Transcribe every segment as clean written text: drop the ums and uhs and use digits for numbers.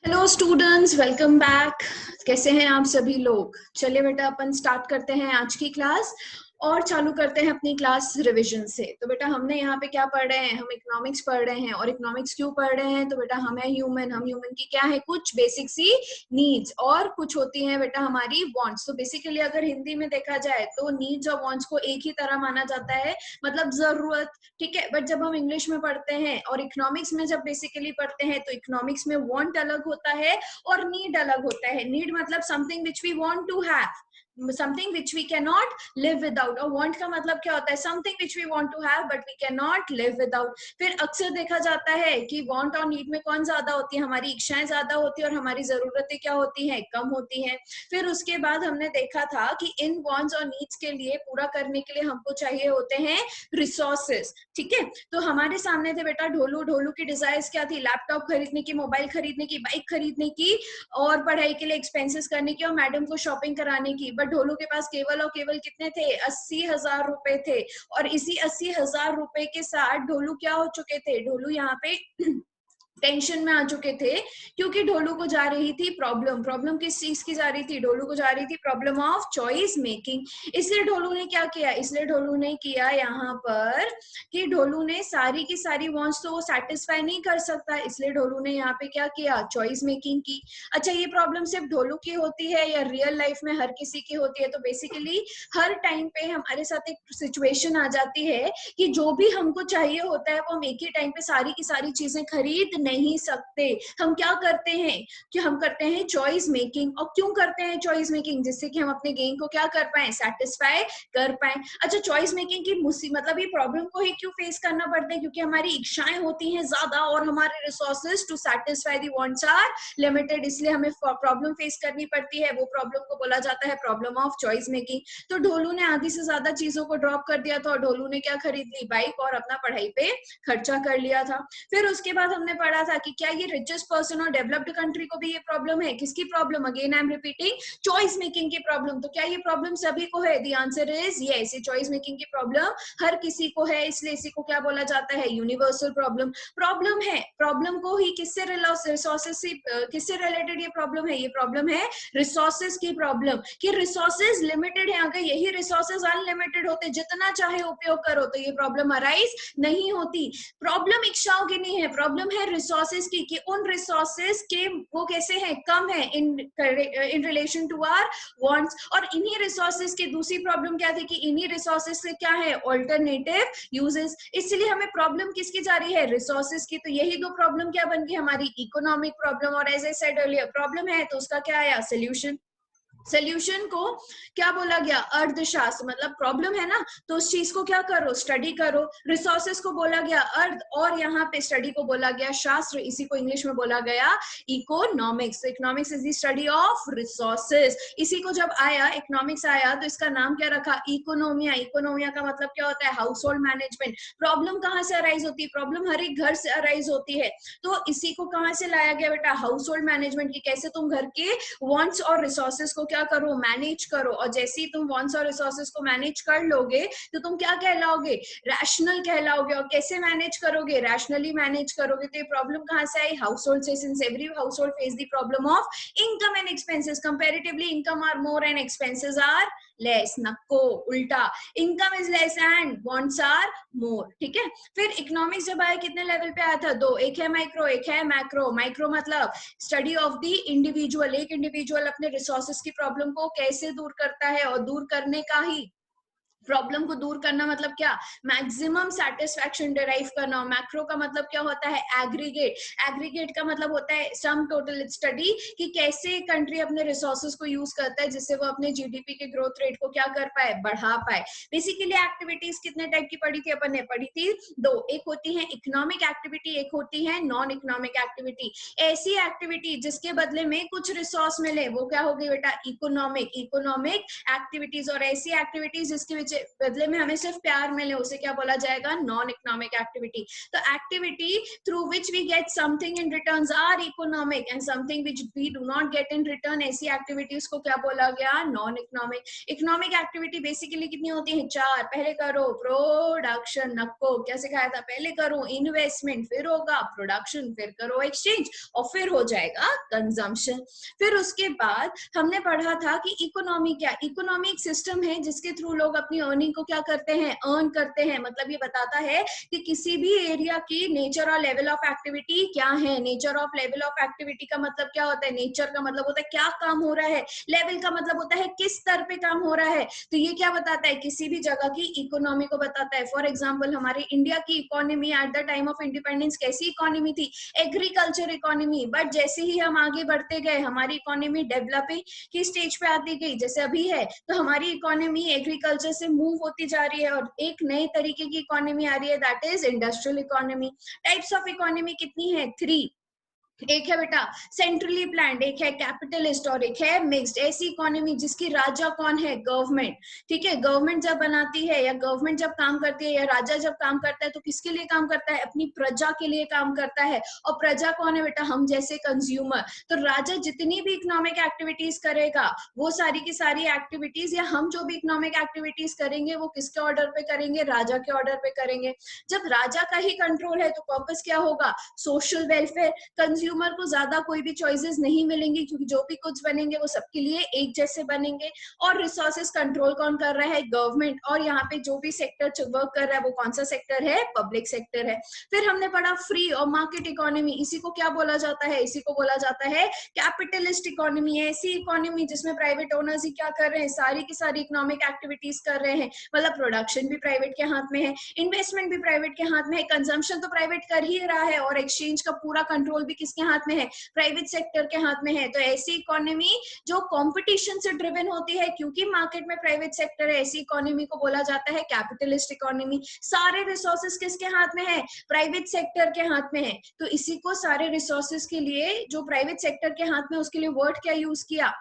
Hello students, welcome back. कैसे हैं आप सभी लोग? चलिए बेटा, अपन स्टार्ट करते हैं आज की क्लास और चालू करते हैं अपनी क्लास रिवीजन से। तो बेटा, हमने यहाँ पे क्या पढ़ रहे हैं? हम इकोनॉमिक्स पढ़ रहे हैं। और इकोनॉमिक्स क्यों पढ़ रहे हैं? तो बेटा, हम ह्यूमन की क्या है, कुछ बेसिक सी नीड्स और कुछ होती हैं बेटा हमारी वांट्स। तो बेसिकली अगर हिंदी में देखा जाए तो नीड्स और वांट्स को एक ही तरह माना जाता है, मतलब जरूरत। ठीक है, बट जब हम इंग्लिश में पढ़ते हैं और इकोनॉमिक्स में जब बेसिकली पढ़ते हैं तो इकोनॉमिक्स में वांट अलग होता है और नीड अलग होता है। नीड मतलब something which we want to have, something which we cannot नॉट लिव विदाउट। और वांट का मतलब क्या होता है? Something which we want to have but we cannot नॉट लिव विदाउट। फिर अक्सर देखा जाता है कि वांट और नीड में कौन ज्यादा होती है? हमारी इच्छाएं ज्यादा होती है और हमारी जरूरतें क्या होती हैं? कम होती हैं। फिर उसके बाद हमने देखा था कि इन वांट्स और नीड्स के लिए पूरा करने के लिए हमको चाहिए होते हैं रिसोर्सेस। ठीक है, तो हमारे सामने थे बेटा ढोलू। ढोलू की डिजायर्स क्या थी? लैपटॉप खरीदने की, मोबाइल खरीदने की, बाइक खरीदने की और पढ़ाई के लिए एक्सपेंसेस करने की और मैडम को शॉपिंग कराने की। बट ढोलू के पास केवल और केवल कितने थे? 80,000 रुपए थे। और इसी 80,000 रुपए के साथ ढोलू क्या हो चुके थे? ढोलू यहाँ पे टेंशन में आ चुके थे, क्योंकि ढोलू को जा रही थी प्रॉब्लम। प्रॉब्लम किस चीज की जा रही थी? ढोलू को जा रही थी प्रॉब्लम ऑफ चॉइस मेकिंग। इसलिए ढोलू ने क्या किया? इसलिए ढोलू ने किया यहाँ पर कि ढोलू ने सारी की सारी वांट्स तो वो सेटिस्फाई नहीं कर सकता, इसलिए ढोलू ने यहाँ पे क्या किया? चॉइस मेकिंग की। अच्छा, ये प्रॉब्लम सिर्फ ढोलू की होती है या रियल लाइफ में हर किसी की होती है? तो बेसिकली हर टाइम पे हमारे साथ एक सिचुएशन आ जाती है कि जो भी हमको चाहिए होता है वो हम एक ही टाइम पे सारी की सारी चीजें खरीद नहीं सकते। हम क्या करते हैं कि हम करते हैं चॉइस मेकिंग। और क्यों करते हैं चॉइस मेकिंग? जिससे कि हम अपने गेन को क्या कर पाए? सेटिस्फाई कर पाए। अच्छा, चॉइस मेकिंग की मतलब ये प्रॉब्लम को ही क्यों फेस करना पड़ता है? क्योंकि हमारी इच्छाएं होती हैं ज्यादा और हमारे resources to satisfy the wants are limited, इसलिए हमें प्रॉब्लम फेस करनी पड़ती है। वो प्रॉब्लम को बोला जाता है प्रॉब्लम ऑफ चॉइस मेकिंग। तो ढोलू ने आधी से ज्यादा चीजों को ड्रॉप कर दिया था और ढोलू ने क्या खरीद ली? बाइक, और अपना पढ़ाई पे खर्चा कर लिया था। फिर उसके बाद हमने पढ़ा था कि क्या ये रिचेस्ट पर्सन और डेवलप्ड कंट्री को भी ये प्रॉब्लम है? किसकी problem? Again I am repeating, choice making की प्रॉब्लम। तो क्या ये प्रॉब्लम सभी को है? द आंसर इज यस, ये चॉइस मेकिंग की प्रॉब्लम हर किसी को है, इसलिए इसी को क्या बोला जाता है? Universal problem. प्रॉब्लम है, प्रॉब्लम को ही किससे रिसोर्सेस से किससे रिलेटेड ये प्रॉब्लम है? ये प्रॉब्लम है रिसोर्सेस की प्रॉब्लम, कि रिसोर्सेस लिमिटेड है। अगर यही रिसोर्सेस अनलिमिटेड होते, जितना चाहे उपयोग करो, तो ये प्रॉब्लम अराइज नहीं होती। प्रॉब्लम इच्छाओं की नहीं है, प्रॉब्लम है रिसोर्सेस की, कि उन रिसोर्सेस के वो कैसे हैं? कम है in relation to our wants. और इन्हीं रिसोर्सेस की दूसरी प्रॉब्लम क्या थी? कि इन्हीं रिसोर्सेस से क्या है? Alternative uses. इसलिए हमें प्रॉब्लम किसकी जा रही है? रिसोर्सेस की। तो यही दो प्रॉब्लम क्या बन गई? हमारी इकोनॉमिक प्रॉब्लम। और as I said earlier, problem है तो उसका क्या आया? सोल्यूशन। सोल्यूशन को क्या बोला गया? अर्थशास्त्र। मतलब प्रॉब्लम है ना, तो उस चीज को क्या करो? स्टडी करो। रिसोर्सेस को बोला गया अर्थ, और यहाँ पे स्टडी को बोला गया शास्त्र। इसी को इंग्लिश में बोला गया economics. Economics is the study of resources. इसी को जब आया इकोनॉमिक्स आया तो इसका नाम क्या रखा? इकोनोमिया। इकोनोमिया का मतलब क्या होता है? House hold management. प्रॉब्लम कहाँ से अराइज होती है? प्रॉब्लम हर एक घर से अराइज होती है। तो इसी को कहाँ से लाया गया बेटा? हाउस होल्ड मैनेजमेंट की। कैसे तुम घर के वांट्स और रिसोर्सेस को क्या करो? मैनेज करो। और जैसे ही तुम वांट्स और रिसोर्सेस को मैनेज कर लोगे तो तुम क्या कहलाओगे? रैशनल कहलाओगे। और कैसे मैनेज करोगे? रैशनली मैनेज करोगे। तो ये प्रॉब्लम कहाँ से आई? हाउस होल्ड से। Since every household face the problem of income and expenses, comparatively income are more and expenses are less. नको उल्टा, income is less and wants are more. ठीक है, फिर इकोनॉमिक्स जब आया कितने लेवल पे आया था? दो, एक है माइक्रो, एक है मैक्रो। माइक्रो मतलब स्टडी ऑफ द इंडिविजुअल। एक इंडिविजुअल अपने रिसोर्सेस की प्रॉब्लम को कैसे दूर करता है, और दूर करने का ही प्रॉब्लम को दूर करना मतलब क्या? मैक्सिमम सेटिस्फैक्शन डिराइव करना। मैक्रो का मतलब क्या होता है? एग्रीगेट। एग्रीगेट का मतलब होता है सम टोटल स्टडी, कि कैसे कंट्री अपने रिसोर्सेज को यूज करता है जिससे वो अपने जीडीपी के ग्रोथ रेट को क्या कर पाए? बढ़ा पाए। बेसिकली एक्टिविटीज कितने टाइप की पढ़ी थी अपन ने? पढ़ी थी दो। एक होती है इकोनॉमिक एक्टिविटी, एक होती है नॉन इकोनॉमिक एक्टिविटी। ऐसी एक्टिविटी जिसके बदले में कुछ रिसोर्स मिले वो क्या होगी बेटा? इकोनॉमिक। Economic activities. और ऐसी एक्टिविटीज जिसकी बदले में हमें सिर्फ प्यार मिले, उसे क्या बोला जाएगा? Non economic activity. तो activity through which we get something in returns are economic, and something which we do not get in return, ऐसी एक्टिविटीज को क्या बोला गया? Non economic. Economic activity basically कितनी होती है? 4। पहले करो प्रोडक्शन, नको क्या सिखाया था? पहले करो इन्वेस्टमेंट, फिर होगा प्रोडक्शन, फिर करो एक्सचेंज, और फिर हो जाएगा कंजम्पशन। फिर उसके बाद हमने पढ़ा था कि इकोनॉमी क्या? इकोनॉमी एक सिस्टम है जिसके थ्रू लोग अपनी अर्निंग को क्या करते हैं? अर्न करते हैं। मतलब ये बताता है कि किसी भी एरिया की नेचर और लेवल ऑफ एक्टिविटी क्या है। Nature of level of activity का मतलब क्या होता है? नेचर का मतलब होता है क्या काम हो रहा है, लेवल का मतलब होता है किस स्तर पे काम हो रहा है। तो ये क्या बताता है? किसी भी जगह की इकोनॉमी को बताता है। फॉर एग्जाम्पल हमारे इंडिया की economy at the time of independence कैसी इकोनॉमी थी? Agriculture economy. बट जैसे ही हम आगे बढ़ते गए हमारी इकोनॉमी डेवलपिंग की स्टेज पे आती गई, जैसे अभी है, तो हमारी इकोनॉमी एग्रीकल्चर से मूव होती जा रही है और एक नए तरीके की इकोनॉमी आ रही है, that is industrial economy. Types of economy कितनी है? 3। एक है बेटा सेंट्रली प्लान्ड, एक है कैपिटलिस्ट, और एक है मिक्स्ड। ऐसी इकोनॉमी जिसकी राजा कौन है? गवर्नमेंट। ठीक है, गवर्नमेंट जब बनाती है या गवर्नमेंट जब काम करती है या राजा जब काम करता है तो किसके लिए काम करता है? अपनी प्रजा के लिए काम करता है। और प्रजा कौन है बेटा? हम जैसे कंज्यूमर। तो राजा जितनी भी इकोनॉमिक एक्टिविटीज करेगा वो सारी की सारी एक्टिविटीज, या हम जो भी इकोनॉमिक एक्टिविटीज करेंगे वो किसके ऑर्डर पे करेंगे? राजा के ऑर्डर पे करेंगे। जब राजा का ही कंट्रोल है तो पर्पस क्या होगा? Social welfare. कंज्यूमर को ज्यादा कोई भी चॉइसेस नहीं मिलेंगी क्योंकि जो भी कुछ बनेंगे वो सबके लिए एक जैसे बनेंगे। और रिसोर्सेज कंट्रोल कौन कर रहा है? गवर्नमेंट। और यहाँ पे जो भी सेक्टर वर्क कर रहा है वो कौन सा सेक्टर है? पब्लिक सेक्टर है। फिर हमने पढ़ा फ्री और मार्केट इकोनॉमी। इसी को क्या बोला जाता है? इसी को बोला जाता है कैपिटलिस्ट इकोनॉमी। ऐसी इकोनॉमी जिसमें प्राइवेट ओनर्स ही क्या कर रहे हैं? सारी की सारी इकोनॉमिक एक्टिविटीज कर रहे हैं। मतलब प्रोडक्शन भी प्राइवेट के हाथ में है, इन्वेस्टमेंट भी प्राइवेट के हाथ में है, कंजम्पशन तो प्राइवेट कर ही रहा है, और एक्सचेंज का पूरा कंट्रोल भी किसके हाथ में है? प्राइवेट सेक्टर के हाथ में है। तो ऐसी इकोनॉमी जो कंपटीशन से ड्रिवन होती है क्योंकि मार्केट में प्राइवेट सेक्टर है, ऐसी इकोनॉमी को बोला जाता है कैपिटलिस्ट इकोनॉमी। सारे रिसोर्सेज किसके हाथ में है? प्राइवेट सेक्टर के हाथ में है। तो इसी को सारे रिसोर्सेज के लिए जो प्राइवेट सेक्टर के हाथ में, उसके लिए वर्ड क्या यूज किया?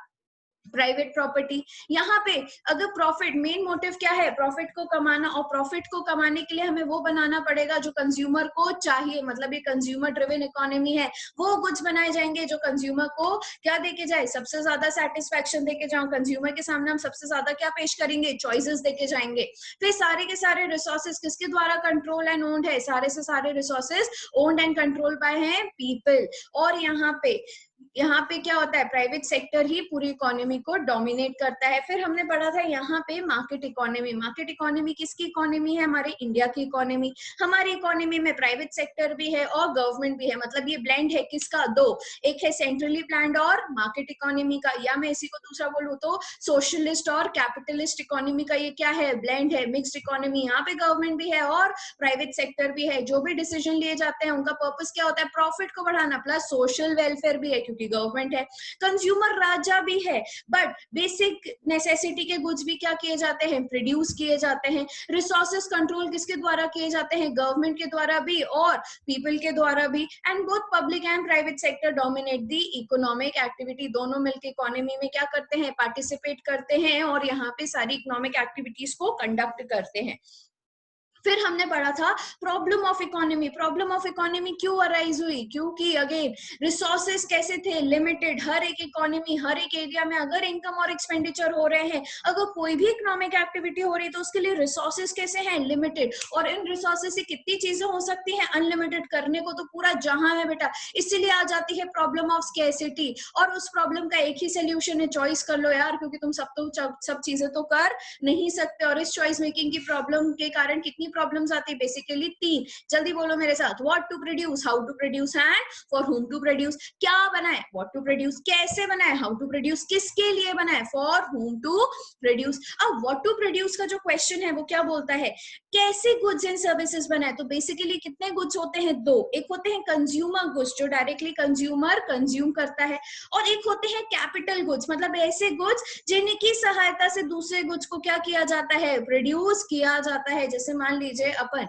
Private property. यहाँ पे अगर प्रॉफिट, मेन मोटिव क्या है? प्रॉफिट को कमाना, और प्रॉफिट को कमाने के लिए हमें वो बनाना पड़ेगा जो कंज्यूमर को चाहिए। मतलब ये कंज्यूमर ड्रिवन इकोनॉमी है। वो गुड्स बनाए जाएंगे जो कंज्यूमर को क्या देके जाए? सबसे ज्यादा सेटिस्फैक्शन देके जाओ। कंज्यूमर के सामने हम सबसे ज्यादा क्या पेश करेंगे? चॉइसेस देके जाएंगे। फिर सारे के सारे रिसोर्सेज किसके द्वारा कंट्रोल एंड ओन्ड है? सारे से सारे resources owned and control by हैं पीपल। और यहाँ पे क्या होता है? प्राइवेट सेक्टर ही पूरी इकोनॉमी को डोमिनेट करता है। फिर हमने पढ़ा था यहाँ पे मार्केट इकोनॉमी। मार्केट इकोनॉमी किसकी इकोनॉमी है? हमारे इंडिया की इकोनॉमी। हमारी इकोनॉमी में प्राइवेट सेक्टर भी है और गवर्नमेंट भी है। मतलब ये ब्लेंड है किसका? दो, एक है सेंट्रली प्लान्ड और मार्केट इकोनॉमी का, या मैं इसी को दूसरा बोलूँ तो सोशलिस्ट और कैपिटलिस्ट इकोनॉमी का। ये क्या है? ब्लेंड है, मिक्स्ड इकोनॉमी। यहाँ पे गवर्नमेंट भी है और प्राइवेट सेक्टर भी है। जो भी डिसीजन लिए जाते हैं उनका पर्पस क्या होता है? प्रॉफिट को बढ़ाना, प्लस सोशल वेलफेयर भी है क्योंकि गवर्नमेंट है। कंज्यूमर राजा भी है, बट बेसिक नेसेसिटी के गुड्स भी क्या किए जाते हैं? प्रोड्यूस किए जाते हैं। रिसोर्सेज कंट्रोल किसके द्वारा किए जाते हैं? गवर्नमेंट के द्वारा भी और पीपल के द्वारा भी। And both public and private sector dominate the economic activity. दोनों मिलकर इकोनॉमी में क्या करते हैं? पार्टिसिपेट करते हैं और यहाँ पे सारी इकोनॉमिक एक्टिविटीज को कंडक्ट करते हैं। फिर हमने पढ़ा था problem of economy. Problem of economy क्यों अराइज हुई? क्योंकि अगेन रिसोर्सेज कैसे थे? लिमिटेड। हर एक इकोनॉमी, हर एक एरिया में अगर इनकम और एक्सपेंडिचर हो रहे हैं, अगर कोई भी इकोनॉमिक एक्टिविटी हो रही है तो उसके लिए रिसोर्सेज कैसे हैं? लिमिटेड। और इन रिसोर्सेज से कितनी चीजें हो सकती हैं? अनलिमिटेड। करने को तो पूरा जहां है बेटा। इसीलिए आ जाती है प्रॉब्लम ऑफ स्कैर्सिटी। और उस प्रॉब्लम का एक ही सोल्यूशन है, चॉइस कर लो यार, क्योंकि तुम सब चीजें तो कर नहीं सकते। और इस चॉइस मेकिंग की प्रॉब्लम के कारण कितनी प्रॉब्लम्स आती है? बेसिकली 3। जल्दी बोलो मेरे साथ। What to produce, how to produce and for whom to produce. क्या बनाए? What to produce. कैसे बनाए? How to produce. किसके लिए बनाए? For whom to produce. अब व्हाट टू प्रोड्यूस का जो क्वेश्चन है वो क्या बोलता है? कैसे गुड्स एंड सर्विसेज बनाए? तो बेसिकली कितने गुड्स होते हैं? 2। एक होते हैं कंज्यूमर गुड्स जो डायरेक्टली कंज्यूमर कंज्यूम करता है, और एक होते हैं कैपिटल गुड्स, मतलब ऐसे गुड्स जिनकी सहायता से दूसरे गुड्स को क्या किया जाता है? प्रोड्यूस किया जाता है। जैसे मान लीजिए अपन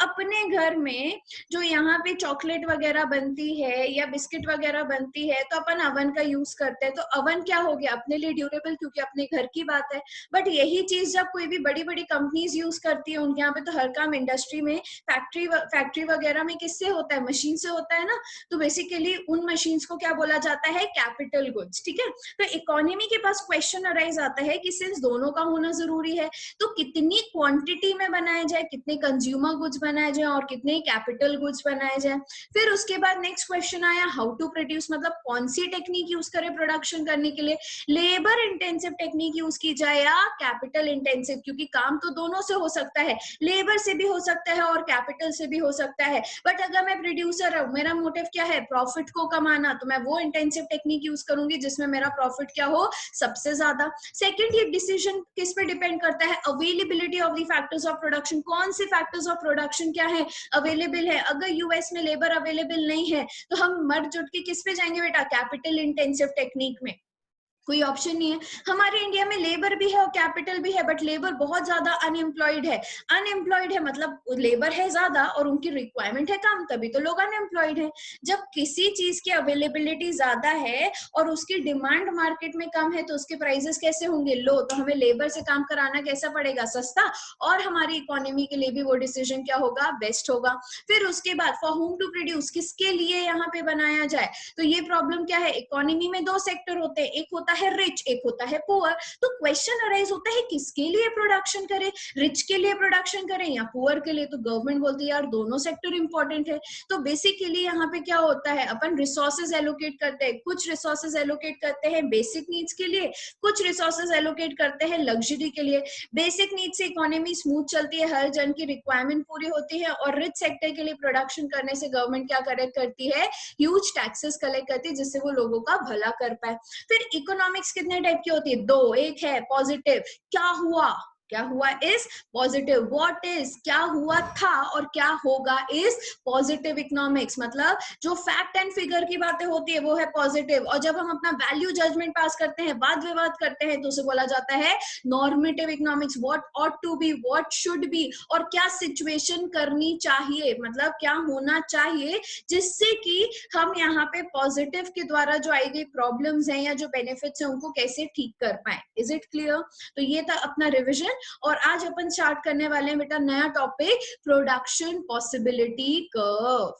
अपने घर में जो यहाँ पे चॉकलेट वगैरह बनती है या बिस्किट वगैरह बनती है तो अपन अवन का यूज करते हैं, तो अवन क्या हो गया अपने लिए ड्यूरेबल, क्योंकि अपने घर की बात है। बट यही चीज जब कोई भी बड़ी बड़ी कंपनीज यूज करती है, उनके यहाँ पे तो हर काम इंडस्ट्री में, फैक्ट्री वगैरह में किससे होता है, मशीन से होता है ना। तो बेसिकली उन मशीन्स को क्या बोला जाता है, कैपिटल गुड्स, ठीक है। तो इकोनॉमी के पास क्वेश्चन अराइज आता है कि सिंस दोनों का होना जरूरी है, तो कितनी क्वांटिटी में बनाया जाए, कितने कंज्यूमर गुड्स बनाए जाए और कितने कैपिटल गुड्स बनाए जाए। फिर उसके बाद नेक्स्ट क्वेश्चन आया हाउ टू प्रोड्यूस, मतलब कौन सी टेक्निक यूज करें प्रोडक्शन करने के लिए, लेबर इंटेंसिव टेक्निक यूज की जाए या कैपिटल इंटेंसिव, क्योंकि काम तो दोनों से हो सकता है, लेबर से भी हो सकता है और कैपिटल से भी हो सकता है। बट अगर मैं प्रोड्यूसर हूं, मेरा मोटिव क्या है, प्रॉफिट को कमाना, तो मैं वो इंटेंसिव टेक्निक यूज करूंगी जिसमें मेरा प्रॉफिट क्या हो, सबसे ज्यादा। सेकंड, ये डिसीजन किस पे डिपेंड करता है, availability of the factors of production, कौन से फैक्टर्स ऑफ प्रोडक्शन क्या है, अवेलेबल है। अगर यूएस में लेबर अवेलेबल नहीं है तो हम मर जुट के किस पे जाएंगे बेटा, कैपिटल इंटेंसिव टेक्निक में, कोई ऑप्शन नहीं है। हमारे इंडिया में लेबर भी है और कैपिटल भी है, बट लेबर बहुत ज्यादा अनएम्प्लॉयड है। अनएम्प्लॉयड है मतलब लेबर है ज्यादा और उनकी रिक्वायरमेंट है कम, तभी तो लोग अनएम्प्लॉयड है। जब किसी चीज की अवेलेबिलिटी ज्यादा है और उसकी डिमांड मार्केट में कम है, तो उसके प्राइसेस कैसे होंगे, लो। तो हमें लेबर से काम कराना कैसा पड़ेगा, सस्ता, और हमारी इकोनॉमी के लिए भी वो डिसीजन क्या होगा, बेस्ट होगा। फिर उसके बाद फॉर होम टू प्रोड्यूस, किसके लिए यहाँ पे बनाया जाए, तो ये प्रॉब्लम क्या है, इकोनॉमी में दो सेक्टर होते हैं, एक होता है रिच, एक होता है पुअर। तो क्वेश्चन अराइज होता है किसके लिए प्रोडक्शन करें, रिच के लिए प्रोडक्शन करें या पुअर के लिए। तो गवर्नमेंट बोलती है यार दोनों सेक्टर इंपॉर्टेंट है। तो बेसिकली यहाँ पे क्या होता है, अपन रिसोर्सेज एलोकेट करते हैं, कुछ रिसोर्सेज एलोकेट करते हैं बेसिक नीड्स के लिए, कुछ रिसोर्सेज एलोकेट करते हैं लग्जरी के लिए। बेसिक नीड्स से इकोनॉमी स्मूथ चलती है, हर जन की रिक्वायरमेंट पूरी होती है, और रिच सेक्टर के लिए प्रोडक्शन करने से गवर्नमेंट क्या कलेक्ट करती है, ह्यूज टैक्सेस कलेक्ट करती है, जिससे वो लोगों का भला कर पाए। फिर इकोनॉमिक्स कितने टाइप की होती है, दो, एक है पॉजिटिव, क्या हुआ, क्या हुआ इज पॉजिटिव, व्हाट इज, क्या हुआ था और क्या होगा इज पॉजिटिव इकोनॉमिक्स, मतलब जो फैक्ट एंड फिगर की बातें होती है वो है पॉजिटिव। और जब हम अपना वैल्यू जजमेंट पास करते हैं, वाद विवाद करते हैं, तो उसे बोला जाता है normative economics, what ought to be, what should be, और क्या सिचुएशन करनी चाहिए, मतलब क्या होना चाहिए, जिससे कि हम यहाँ पे पॉजिटिव के द्वारा जो आई गई प्रॉब्लम्स हैं या जो बेनिफिट्स हैं उनको कैसे ठीक कर पाए। Is it clear? तो ये था अपना रिविजन, और आज अपन स्टार्ट करने वाले हैं बेटा नया टॉपिक, प्रोडक्शन पॉसिबिलिटी कर्व।